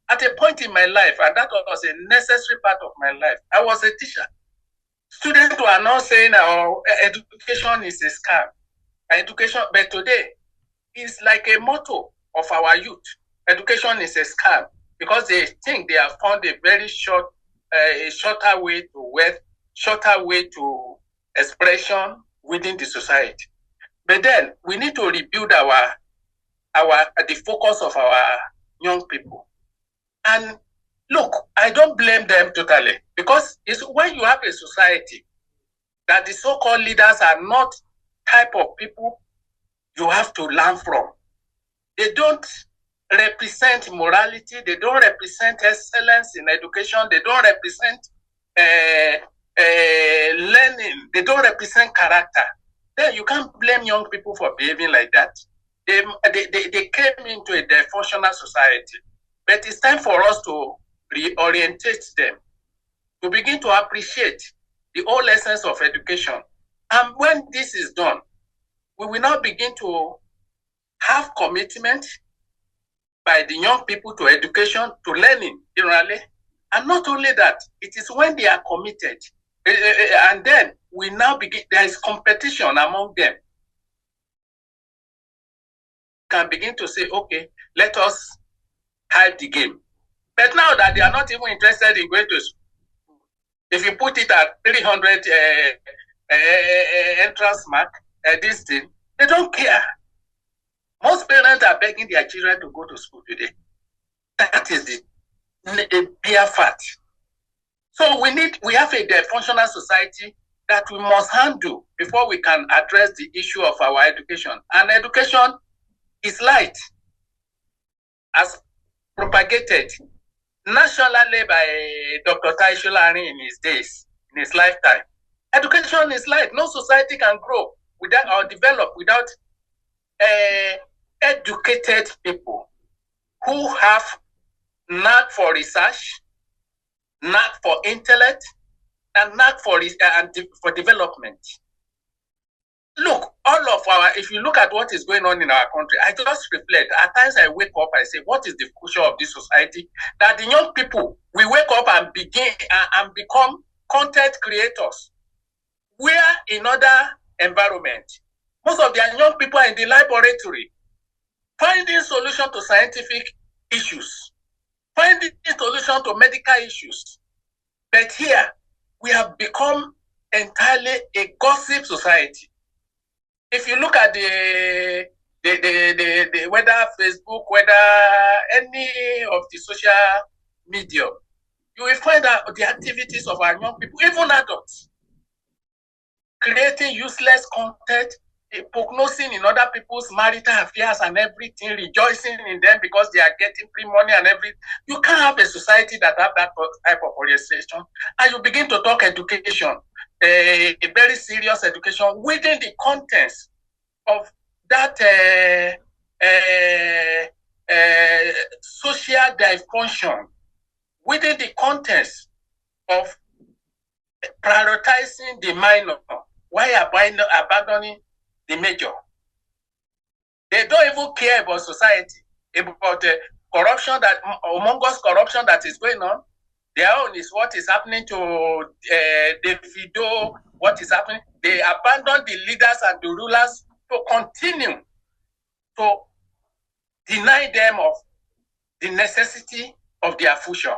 At a point in my life, and that was a necessary part of my life, I was a teacher. Students were not saying our education is a scam. Education, but today, it's like a motto of our youth. Education is a scam because they think they have found a very shorter way to wealth, shorter way to expression within the society. But then we need to rebuild the focus of our young people. And look, I don't blame them totally because it's when you have a society that the so-called leaders are not type of people you have to learn from. They don't represent morality. They don't represent excellence in education. They don't represent learning. They don't represent character. Then you can't blame young people for behaving like that. They came into a dysfunctional society. But it's time for us to reorientate them, to begin to appreciate the whole essence of education. And when this is done, we will now begin to have commitment by the young people to education, to learning generally. And not only that, it is when they are committed, and then we now begin, there is competition among them. Can begin to say, okay, let us hype the game. But now that they are not even interested in going to school, if you put it at 300 entrance mark, this thing, they don't care. Most parents are begging their children to go to school today. That is the bare fact. So we have a dysfunctional society that we must handle before we can address the issue of our education. And education is light, as propagated nationally by Dr. Tai Sholari in his days, in his lifetime. Education is light. No society can grow without or develop without educated people who have knack for research, knack for intellect, and knack for development. Look, if you look at what is going on in our country, I just reflect. At times I wake up, I say, what is the future of this society? That the young people, we wake up and begin and become content creators. Where in other environment, most of their young people are in the laboratory, finding solution to scientific issues, finding solution to medical issues. But here, we have become entirely a gossip society. If you look at the whether Facebook, whether any of the social media, you will find out the activities of our young people, even adults, creating useless content, prognosing in other people's marital affairs and everything, rejoicing in them because they are getting free money and everything. You can't have a society that have that type of orientation. And you begin to talk education, a very serious education within the context of that social dysfunction, within the context of prioritizing the minor while abandoning the major. They don't even care about society, about the corruption among us corruption that is going on. Their own is what is happening to Davido, what is happening. They abandon the leaders and the rulers to continue to deny them of the necessity of their future.